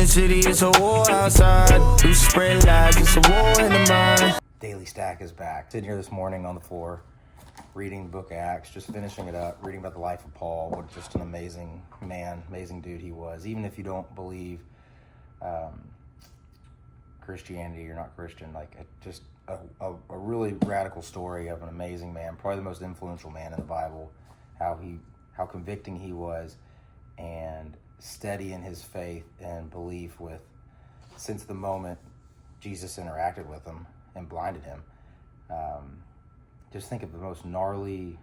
the city, it's a war outside. You spread lies, it's a war in the mind. Daily Stack is back. Sitting here this morning on the floor, reading the book of Acts, just finishing it up, reading about the life of Paul. What just an amazing man, amazing dude he was. Even if you don't believe Christianity, you're not Christian, like just a really radical story of an amazing man, probably the most influential man in the Bible, how convicting he was, and steady in his faith and belief since the moment Jesus interacted with him and blinded him. Just think of the most gnarly,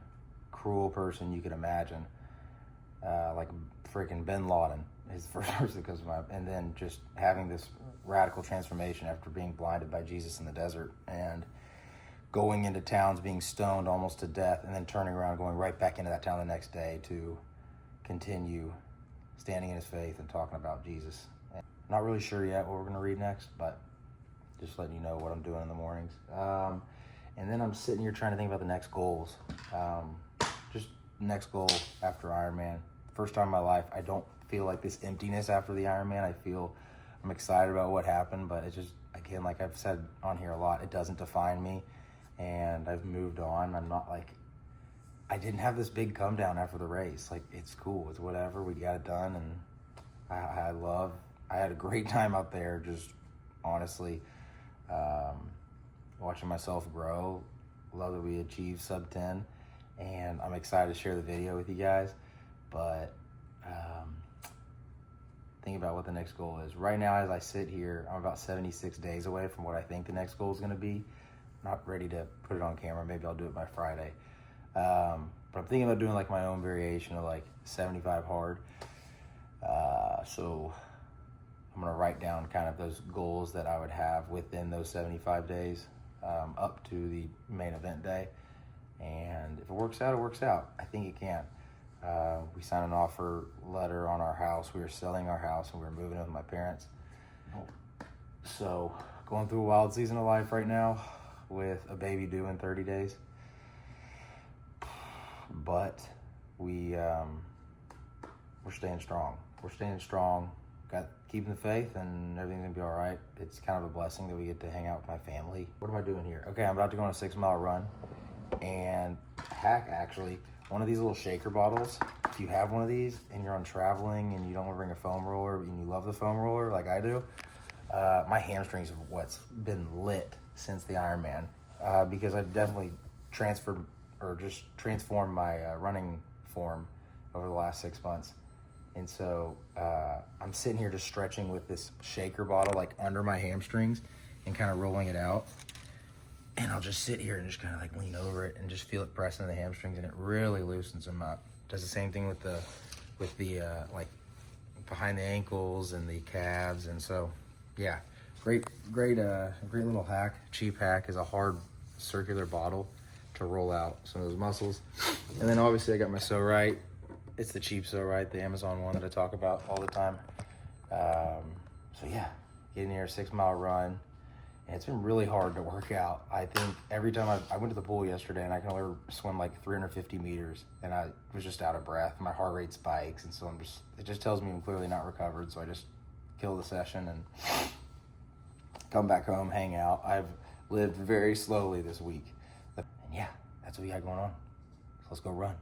cruel person you could imagine, like freaking Bin Laden, his first person that comes to mind, and then just having this radical transformation after being blinded by Jesus in the desert and going into towns, being stoned almost to death, and then turning around, going right back into that town the next day to continue standing in his faith and talking about Jesus. And not really sure yet what we're going to read next, but just letting you know what I'm doing in the mornings. And then I'm sitting here trying to think about the next goals. Just next goal after Ironman. First time in my life, I don't feel like this emptiness after the Ironman. I'm excited about what happened, but it just, again, like I've said on here a lot, it doesn't define me, and I've moved on. I'm not like, I didn't have this big come down after the race. Like, it's cool, it's whatever, we got it done, and I had a great time out there, just honestly, watching myself grow. Love that we achieved sub 10, and I'm excited to share the video with you guys, but think about what the next goal is. Right now, as I sit here, I'm about 76 days away from what I think the next goal is going to be. Not ready to put it on camera. Maybe I'll do it by Friday. But I'm thinking about doing like my own variation of like 75 hard. So I'm going to write down kind of those goals that I would have within those 75 days up to the main event day. And if it works out, it works out. I think it can. We signed an offer letter on our house. We were selling our house and we were moving in with my parents. So going through a wild season of life right now with a baby due in 30 days. But we're staying strong. We're staying strong. Keeping the faith, and everything's gonna be all right. It's kind of a blessing that we get to hang out with my family. What am I doing here? Okay, I'm about to go on a 6-mile run, and hack actually, one of these little shaker bottles, if you have one of these and you're on traveling and you don't want to bring a foam roller and you love the foam roller like I do, my hamstrings have what's been lit since the Ironman, because I've definitely transformed my running form over the last 6 months. And so I'm sitting here just stretching with this shaker bottle like under my hamstrings and kind of rolling it out. And I'll just sit here and just kind of like lean over it and just feel it pressing the hamstrings, and it really loosens them up. Does the same thing with the like behind the ankles and the calves. And so, yeah, great little hack. Cheap hack is a hard circular bottle to roll out some of those muscles. And then obviously I got my So Right. It's the cheap So Right, the Amazon one that I talk about all the time. So yeah, getting here, 6-mile run. And it's been really hard to work out. I think every time I went to the pool yesterday, and I can only swim like 350 meters, and I was just out of breath. My heart rate spikes, and so it just tells me I'm clearly not recovered. So I just kill the session and come back home, hang out. I've lived very slowly this week. And yeah, that's what we got going on. So let's go run.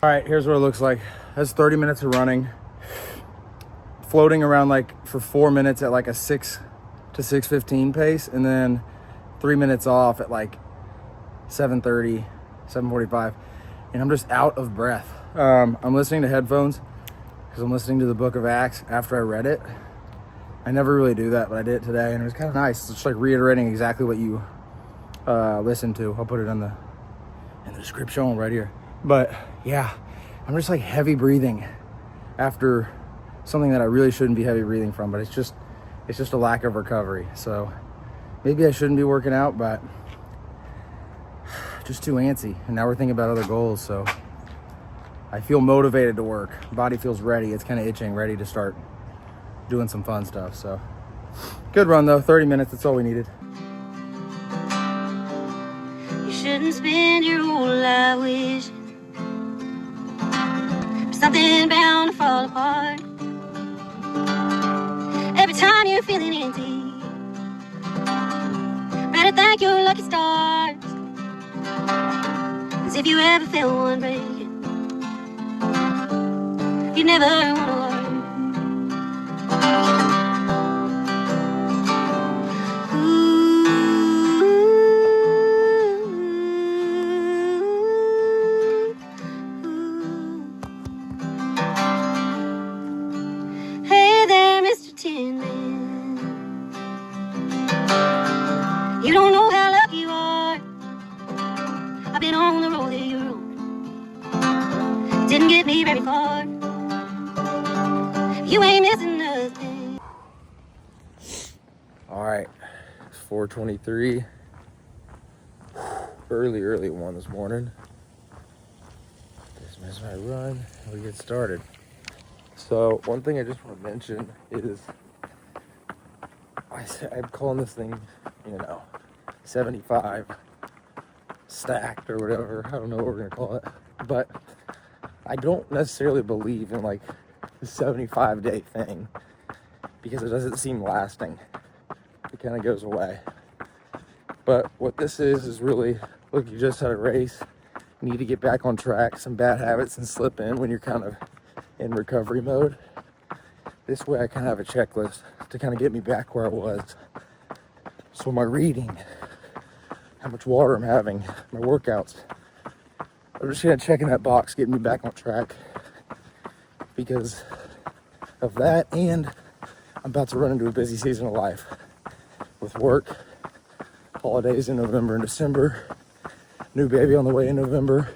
All right, here's what it looks like. That's 30 minutes of running, floating around like for 4 minutes at like a 6 to 6:15 pace, and then 3 minutes off at like 7:30, 7:45, and I'm just out of breath. I'm listening to headphones because I'm listening to the book of Acts after I read it. I never really do that, but I did it today, and it was kind of nice. It's just like reiterating exactly what you listened to. I'll put it in the description right here. But yeah, I'm just like heavy breathing after something that I really shouldn't be heavy breathing from, but it's just a lack of recovery. So maybe I shouldn't be working out, but just too antsy. And now we're thinking about other goals. So I feel motivated to work. Body feels ready. It's kind of itching, ready to start doing some fun stuff. So good run though, 30 minutes. That's all we needed. You shouldn't spend your whole life wishing for something bound to fall apart. Every time you're feeling empty, better thank your lucky stars. 'Cause if you ever feel one breaking, you never want to worry. Hey there, Mr. Tin Man. You don't know how lucky you are. I've been on the road that you're on. Didn't get me very far. You ain't missing nothing. All right, it's 4:23. Early one this morning. Just missed my run. We get started. So one thing I just want to mention is I'm calling this thing, 75 stacked or whatever. I don't know what we're gonna call it, but I don't necessarily believe in like the 75-day thing because it doesn't seem lasting. It kind of goes away. But what this is really, look, you just had a race. You need to get back on track. Some bad habits and slip in when you're kind of in recovery mode. This way I kind of have a checklist to kind of get me back where I was. So my reading, how much water I'm having, my workouts, I'm just gonna check in that box, get me back on track because of that. And I'm about to run into a busy season of life with work, holidays in November and December, new baby on the way in November,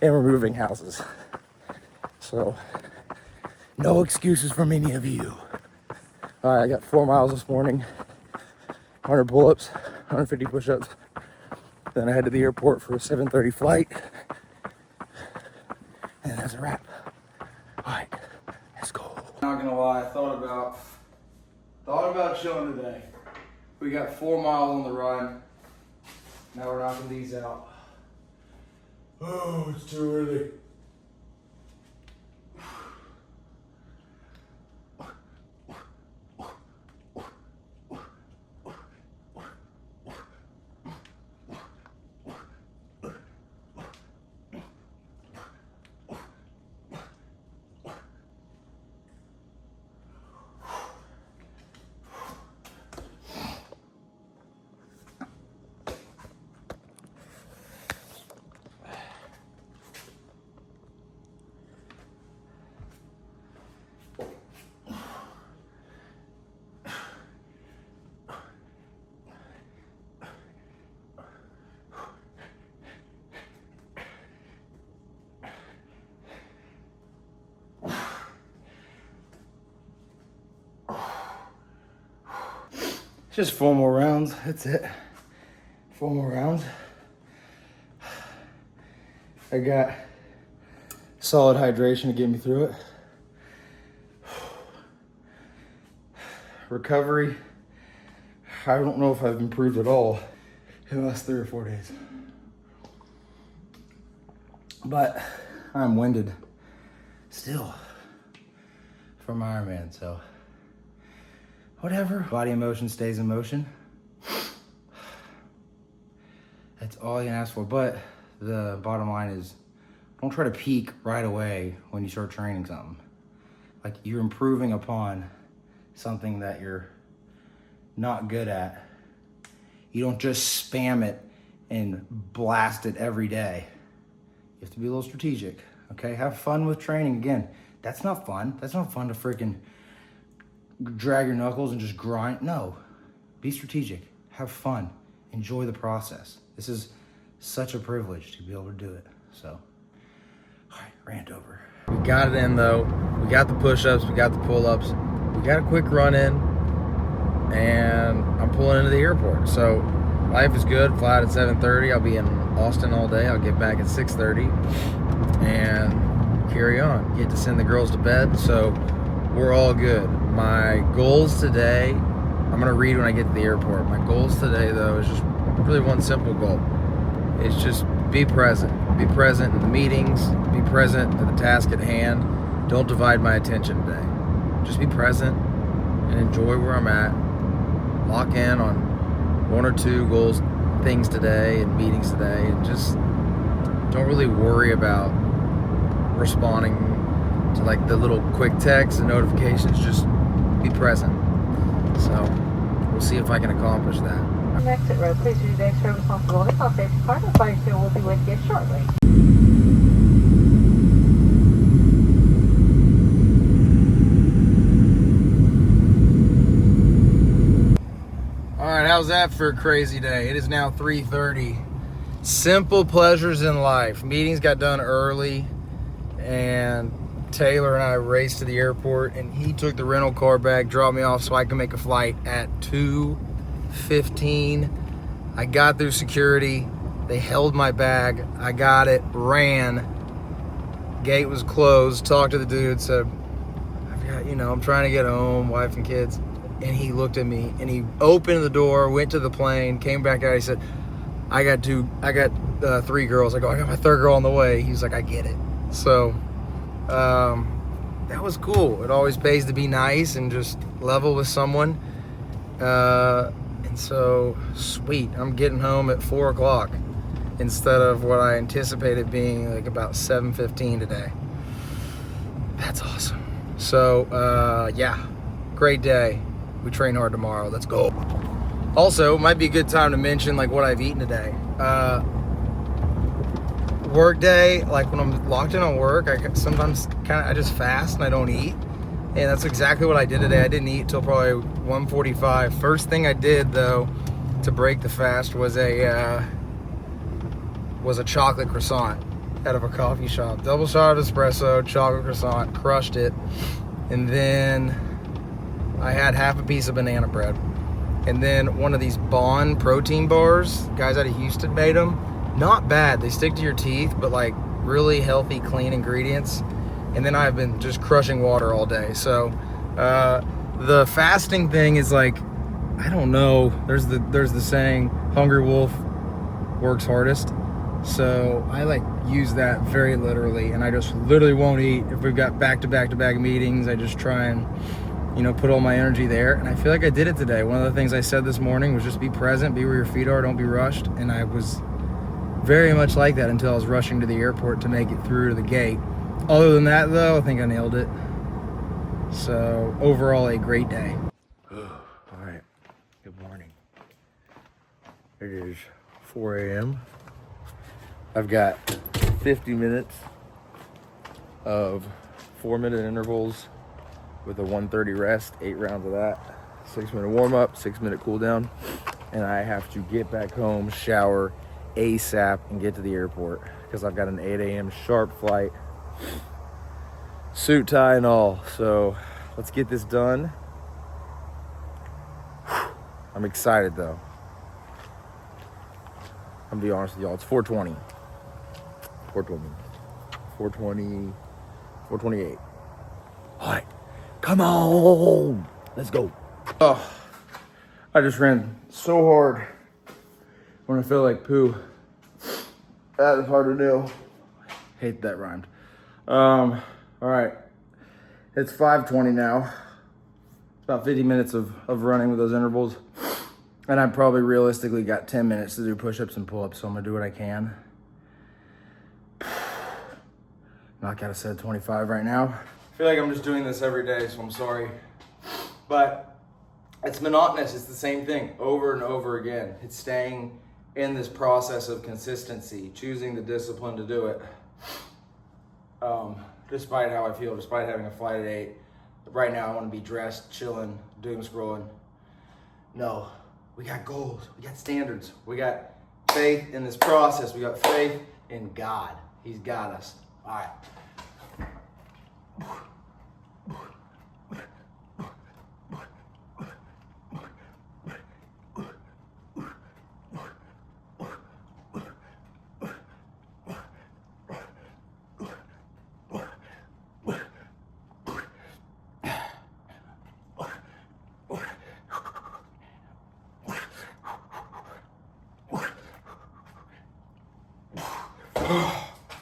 and we're moving houses. So no excuses from any of you. All right, I got 4 miles this morning, 100 pull-ups, 150 push-ups. Then I head to the airport for a 7:30 flight. And that's a wrap. All right, let's go. Not gonna lie, I thought about chilling today. We got 4 miles on the run. Now we're knocking these out. Oh, it's too early. Just 4 more rounds, that's it. 4 more rounds. I got solid hydration to get me through it. Recovery, I don't know if I've improved at all in the last 3 or 4 days. But I'm winded still from Ironman, so whatever. Body in motion stays in motion. That's all you can ask for. But the bottom line is, don't try to peak right away when you start training something. Like, you're improving upon something that you're not good at. You don't just spam it and blast it every day. You have to be a little strategic, okay? Have fun with training. Again, that's not fun. That's not fun to freaking drag your knuckles and just grind. No, be strategic, have fun, enjoy the process. This is such a privilege to be able to do it. So, all right, rant over. We got it in though. We got the push-ups, we got the pull-ups, we got a quick run in, and I'm pulling into the airport. So life is good. Fly out at 7:30. I'll be in Austin all day. I'll get back at 6:30 and carry on. Get to send the girls to bed, so we're all good. My goals today, I'm gonna read when I get to the airport. My goals today though is just really one simple goal. It's just be present. Be present in the meetings. Be present to the task at hand. Don't divide my attention today. Just be present and enjoy where I'm at. Lock in on 1 or 2 goals, things today and meetings today, and just don't really worry about responding to like the little quick texts and notifications. Just be present. So we'll see if I can accomplish that. Exit road, please use the extra responsibility. Call safety car. The fire crew will be with you shortly. All right, how's that for a crazy day? It is now 3:30. Simple pleasures in life. Meetings got done early, and Taylor and I raced to the airport, and he took the rental car back, dropped me off so I can make a flight at 2:15. I got through security. They held my bag. I got it, ran. Gate was closed. Talked to the dude, said, I'm trying to get home, wife and kids. And he looked at me and he opened the door, went to the plane, came back out. He said, I got 3 girls. I go, I got my 3rd girl on the way. He's like, I get it. So that was cool. It always pays to be nice and just level with someone. And so, sweet. I'm getting home at 4 o'clock instead of what I anticipated being like about 7:15 today. That's awesome. So, yeah, great day. We train hard tomorrow. Let's go. Also, it might be a good time to mention like what I've eaten today. Work day, like when I'm locked in on work, I sometimes I just fast and I don't eat. And that's exactly what I did today. I didn't eat till probably 1:45. First thing I did though to break the fast was a chocolate croissant out of a coffee shop. Double shot of espresso, chocolate croissant, crushed it. And then I had half a piece of banana bread. And then one of these Bond protein bars, guys out of Houston made them. Not bad, they stick to your teeth, but like really healthy, clean ingredients. And then I've been just crushing water all day. So the fasting thing is like, I don't know. There's the saying, hungry wolf works hardest. So I like use that very literally, and I just literally won't eat. If we've got back-to-back meetings, I just try and put all my energy there. And I feel like I did it today. One of the things I said this morning was just be present, be where your feet are, don't be rushed. And I was very much like that until I was rushing to the airport to make it through to the gate. Other than that though, I think I nailed it. So overall, a great day. All right, good morning. It is 4 a.m. I've got 50 minutes of 4-minute intervals with a 1:30 rest, 8 rounds of that, 6-minute warm up, 6-minute cool down. And I have to get back home, shower ASAP, and get to the airport because I've got an 8 a.m. sharp flight, suit, tie, and all. So let's get this done. I'm excited though. I'm gonna be honest with y'all, it's 4:20. 4:28. All right, come on, let's go. Oh, I just ran so hard when I feel like poo. That is hard to do. Hate that rhymed. All right, it's 5:20 now. It's about 50 minutes of running with those intervals. And I've probably realistically got 10 minutes to do push-ups and pull-ups, so I'm gonna do what I can. Knock out a set of 25 right now. I feel like I'm just doing this every day, so I'm sorry. But it's monotonous, it's the same thing over and over again. It's staying in this process of consistency, choosing the discipline to do it. Despite how I feel, despite having a flight at 8. Right now I wanna be dressed, chilling, doom scrolling. No. We got goals, we got standards, we got faith in this process, we got faith in God. He's got us. All right.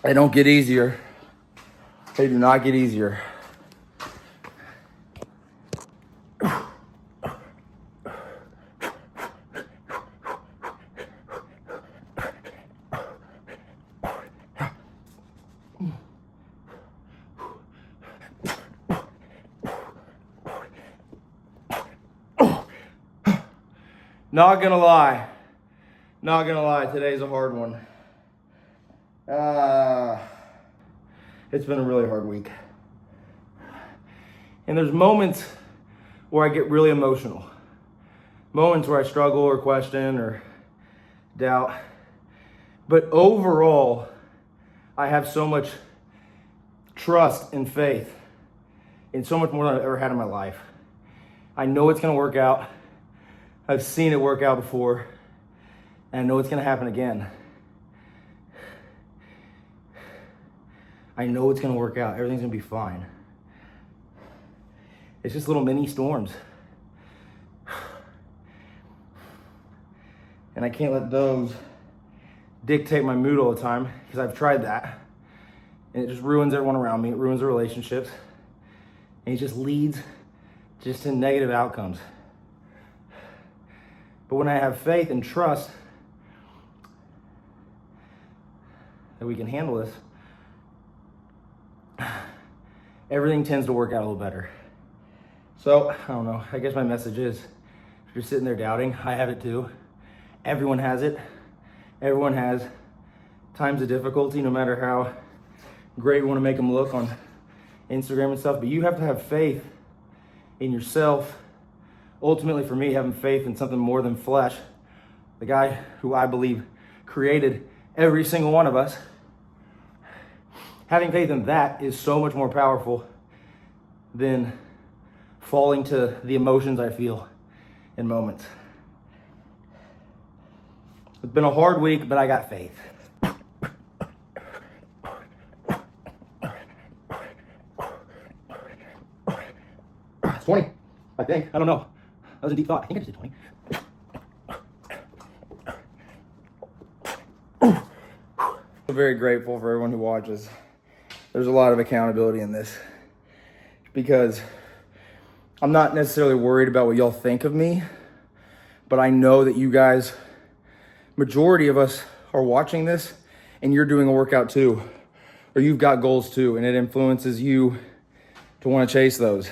They don't get easier. They do not get easier. Not gonna lie, today's a hard one. It's been a really hard week. And there's moments where I get really emotional. Moments where I struggle or question or doubt. But overall, I have so much trust and faith in so much more than I've ever had in my life. I know it's gonna work out. I've seen it work out before, and I know it's gonna happen again. I know it's gonna work out. Everything's gonna be fine. It's just little mini storms. And I can't let those dictate my mood all the time, because I've tried that. And it just ruins everyone around me. It ruins the relationships. And it just leads just to negative outcomes. But when I have faith and trust that we can handle this, everything tends to work out a little better. So, I don't know, I guess my message is, if you're sitting there doubting, I have it too. Everyone has it. Everyone has times of difficulty, no matter how great we want to make them look on Instagram and stuff. But you have to have faith in yourself. Ultimately, for me, having faith in something more than flesh, the guy who I believe created every single one of us, having faith in that is so much more powerful than falling to the emotions I feel in moments. It's been a hard week, but I got faith. It's 20, I think. I don't know. That was a deep thought. I think I just did 20. I'm very grateful for everyone who watches. There's a lot of accountability in this, because I'm not necessarily worried about what y'all think of me, but I know that you guys, majority of us, are watching this and you're doing a workout too, or you've got goals too, and it influences you to want to chase those.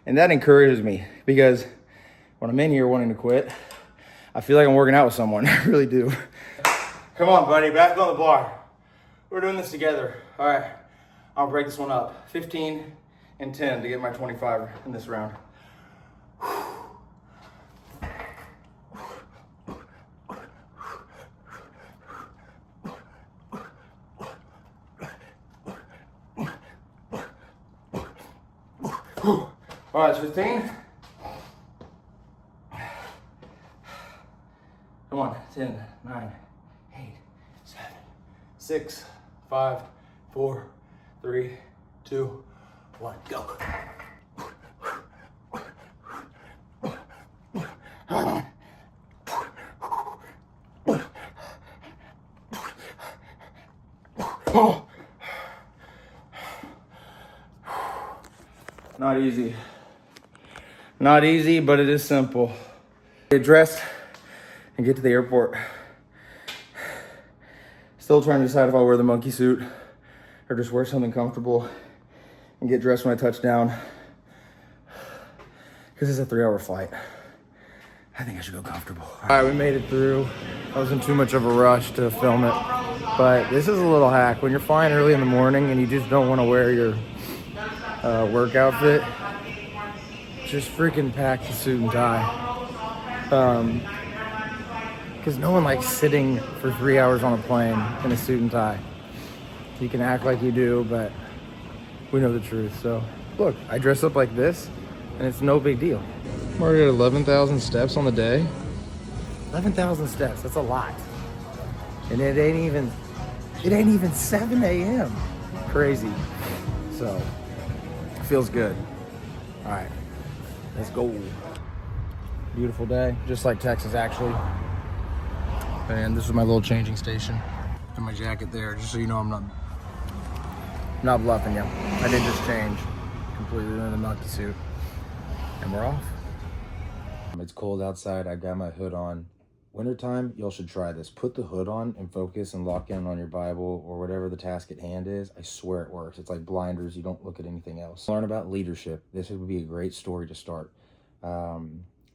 And that encourages me, because when I'm in here wanting to quit, I feel like I'm working out with someone. I really do. Come on, buddy, back on the bar. We're doing this together. All right, I'll break this one up. 15 and 10 to get my 25 in this round. All right, 15. Come on, 10, 9, 8, 7, 6, 5, 4, 3, 2, 1, go. Not easy. Not easy, but it is simple. Get dressed and get to the airport. Still trying to decide if I'll wear the monkey suit or just wear something comfortable and get dressed when I touch down, because it's a 3-hour flight. I think I should go comfortable. All right, we made it through. I was in too much of a rush to film it, but this is a little hack. When you're flying early in the morning and you just don't want to wear your work outfit, just freaking pack the suit and tie. Because no one likes sitting for 3 hours on a plane in a suit and tie. You can act like you do, but we know the truth. So look, I dress up like this and it's no big deal. I'm already at 11,000 steps on the day. 11,000 steps, that's a lot. And it ain't even 7 a.m. Crazy. So, it feels good. All right, let's go. Beautiful day, just like Texas actually. And this is my little changing station. in my jacket there, just so you know I'm not bluffing you. I did just change completely into the monkey suit, and we're off. It's cold outside. I got my hood on. Wintertime, y'all should try this. Put the hood on and focus and lock in on your Bible or whatever the task at hand is. I swear it works. It's like blinders. You don't look at anything else. Learn about leadership. This would be a great story to start.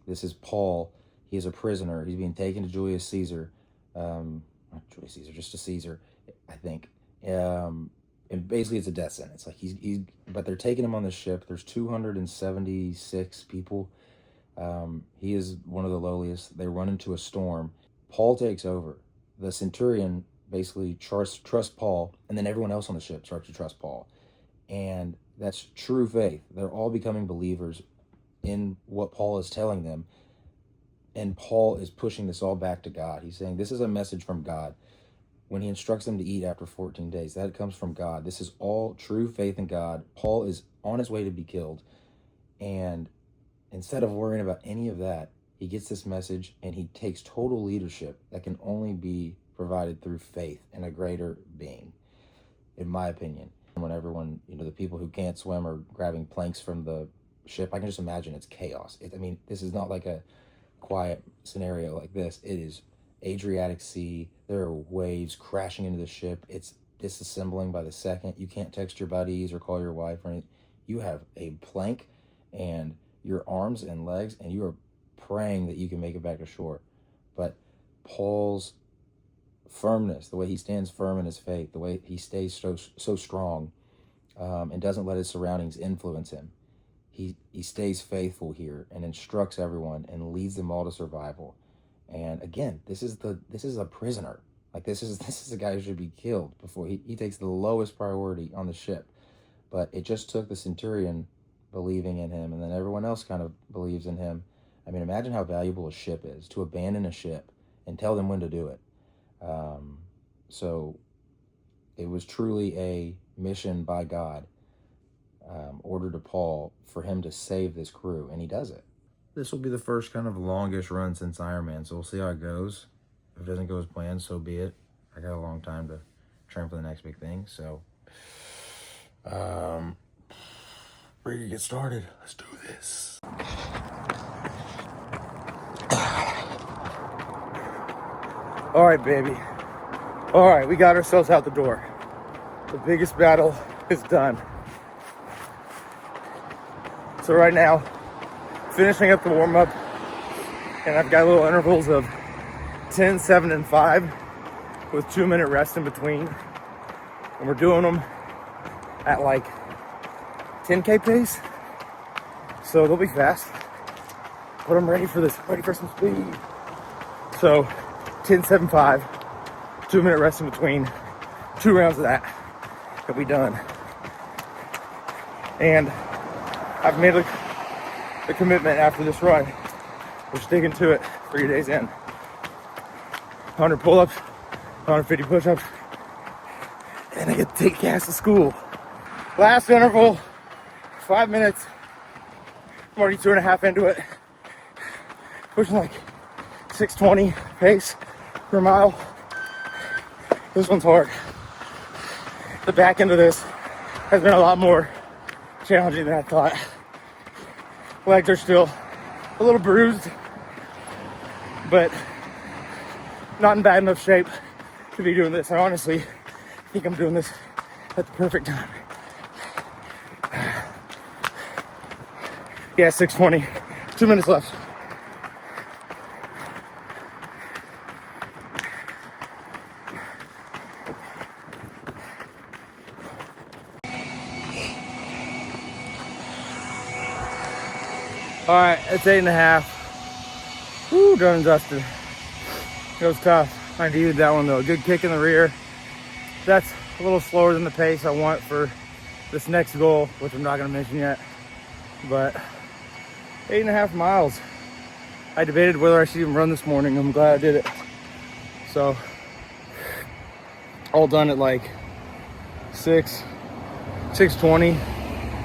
This is Paul. He is a prisoner. He's being taken to Julius Caesar. Not Julius Caesar, just to Caesar, I think. And basically it's a death sentence. Like but they're taking him on the ship. There's 276 people. He is one of the lowliest. They run into a storm. Paul takes over. The centurion basically trusts Paul, and then everyone else on the ship starts to trust Paul. And that's true faith. They're all becoming believers in what Paul is telling them. And Paul is pushing this all back to God. He's saying this is a message from God. When he instructs them to eat after 14 days, that comes from God. This is all true faith in God. Paul is on his way to be killed. And instead of worrying about any of that, he gets this message and he takes total leadership that can only be provided through faith in a greater being, in my opinion. When everyone, the people who can't swim are grabbing planks from the ship, I can just imagine it's chaos. This is not like a quiet scenario like this. It is Adriatic Sea. There are waves crashing into the ship. It's disassembling by the second. You can't text your buddies or call your wife or anything. You have a plank and your arms and legs, and you are praying that you can make it back to shore. But Paul's firmness, the way he stands firm in his faith, the way he stays so strong, and doesn't let his surroundings influence him. He stays faithful here and instructs everyone and leads them all to survival. And again, this is a prisoner. Like this is a guy who should be killed before he takes the lowest priority on the ship. But it just took the centurion believing in him, and then everyone else kind of believes in him. Imagine how valuable a ship is, to abandon a ship and tell them when to do it. So it was truly a mission by God, ordered to Paul for him to save this crew, and he does it. This will be the first kind of longest run since Ironman, so we'll see how it goes. If it doesn't go as planned, so be it. I got a long time to train for the next big thing, so ready to get started. Let's do this. All right, baby. All right, we got ourselves out the door. The biggest battle is done. So right now, finishing up the warm-up, and I've got little intervals of 10, 7, and 5 with 2-minute rest in between. And we're doing them at like 10K pace, so they'll be fast, but I'm ready for some speed. So 10, 7, 5, 2-minute rest in between, 2 rounds of that, and we done. And I've made a commitment after this run. We're sticking to it 3 days in. 100 pull-ups, 150 push-ups, and I get to take gas to school. Last interval, 5 minutes. I'm already 2.5 into it. Pushing like 6:20 pace per mile. This one's hard. The back end of this has been a lot more challenging than I thought. Legs are still a little bruised, but not in bad enough shape to be doing this. I honestly think I'm doing this at the perfect time. Yeah, 6:20. 2 minutes left. All right, it's 8.5. Woo, done and dusted. It was tough. I needed that one though. Good kick in the rear. That's a little slower than the pace I want for this next goal, which I'm not gonna mention yet. But 8.5 miles. I debated whether I should even run this morning. I'm glad I did it. So, all done at like 6:20,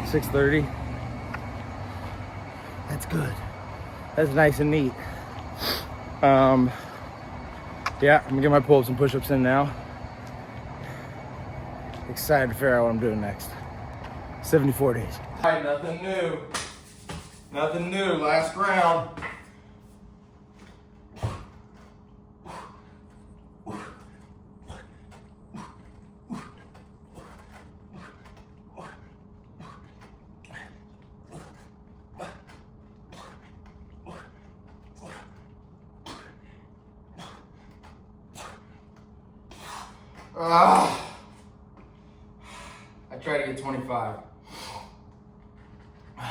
6:30. That's good. That's nice and neat. Yeah, I'm gonna get my pull-ups and push-ups in now. excited to figure out what I'm doing next. 74 days. All right, nothing new. Nothing new, last round. I try to get 25. All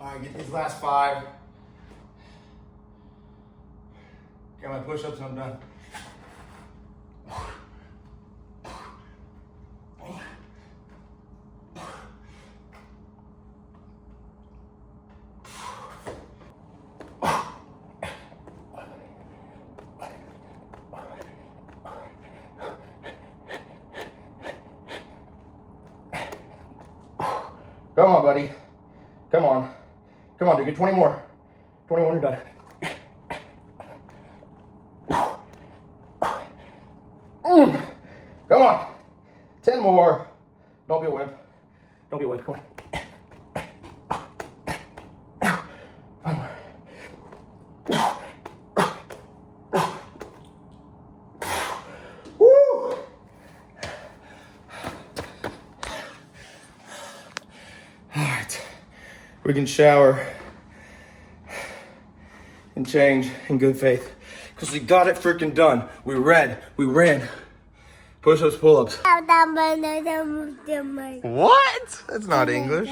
right, get these last 5. Got my push-ups and I'm done. Come on, buddy. Come on. Come on, dude. Get 20 more. 21, you're done. Come on. 10 more. Don't be a wimp. Don't be a wimp. Come on. Woo! All right. We can shower and change in good faith. Because we got it freaking done. We read. We ran. Push-ups, pull-ups. What? That's not English.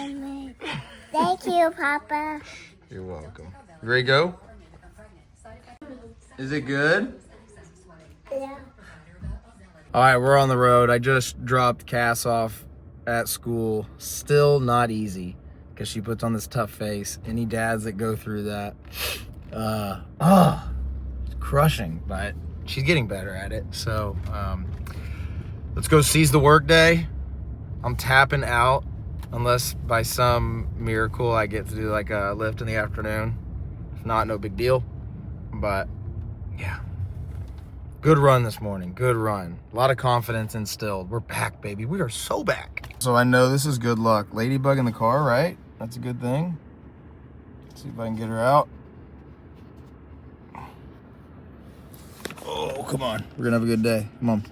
Thank you, Papa. You're welcome. You ready to go? Is it good? Yeah. All right, we're on the road. I just dropped Cass off at school. Still not easy because she puts on this tough face. Any dads that go through that, it's crushing, but she's getting better at it. So let's go seize the work day. I'm tapping out unless by some miracle I get to do like a lift in the afternoon. If not, no big deal. But yeah, good run this morning. Good run. A lot of confidence instilled. We're back, baby. We are so back. So I know this is good luck. Ladybug in the car, right? That's a good thing. Let's see if I can get her out. Oh, come on. We're gonna have a good day. Come on.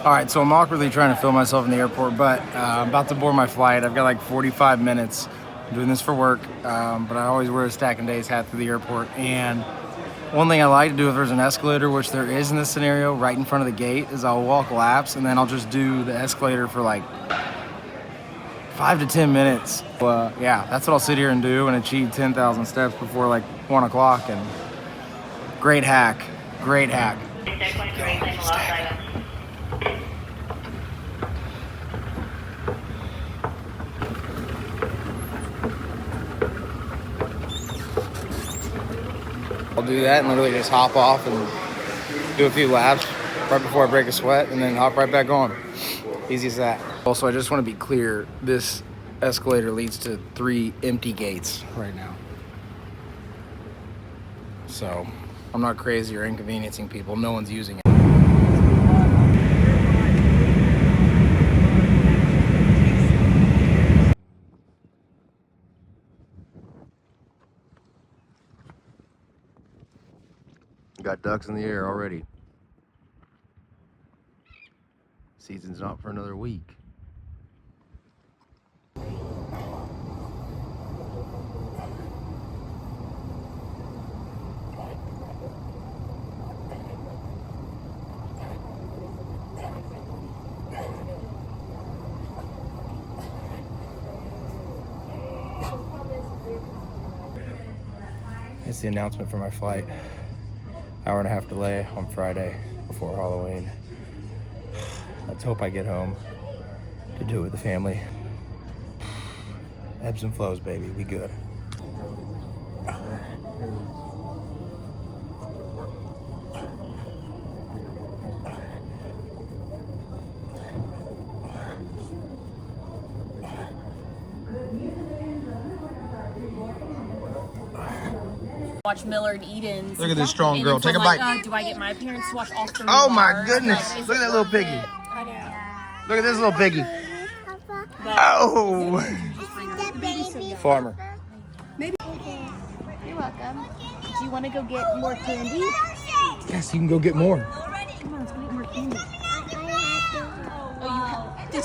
All right, so I'm awkwardly trying to film myself in the airport, but I'm about to board my flight. I've got like 45 minutes. I'm doing this for work, but I always wear a Stackin Days hat through the airport. And one thing I like to do if there's an escalator, which there is in this scenario, right in front of the gate, is I'll walk laps and then I'll just do the escalator for like 5 to 10 minutes. Yeah, that's what I'll sit here and do and achieve 10,000 steps before like 1 o'clock. And great hack, great hack. I'll do that and literally just hop off and do a few laps right before I break a sweat and then hop right back on. Easy as that. Also, I just want to be clear, this escalator leads to 3 empty gates right now. So I'm not crazy or inconveniencing people. No one's using it. Got ducks in the air already. Season's not for another week. It's the announcement for my flight. Hour and a half delay on Friday before Halloween. Let's hope I get home to do it with the family. Ebbs and flows, baby. We good. Watch Millard Eden's. Look at this strong girl. Take a bite. Do I get my parents to watch all 3? Oh my goodness. Look at that little piggy. I know. Look at this little piggy. Papa. Oh! The baby. Farmer. You're welcome. Do you want to go get more candy? Yes, you can go get more. Come on, let's go get more candy.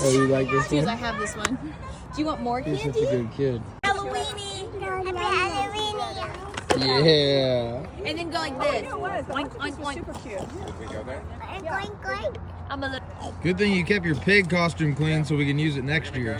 Oh, you like this Dude, I one? have this one. Do you want more You're candy? such a good kid. Halloweeny. Happy Halloween. Yeah. And then go like this. Oink, oink, oink. Super cute. Going, going. I'm a little. Good thing you kept your pig costume clean so we can use it next year.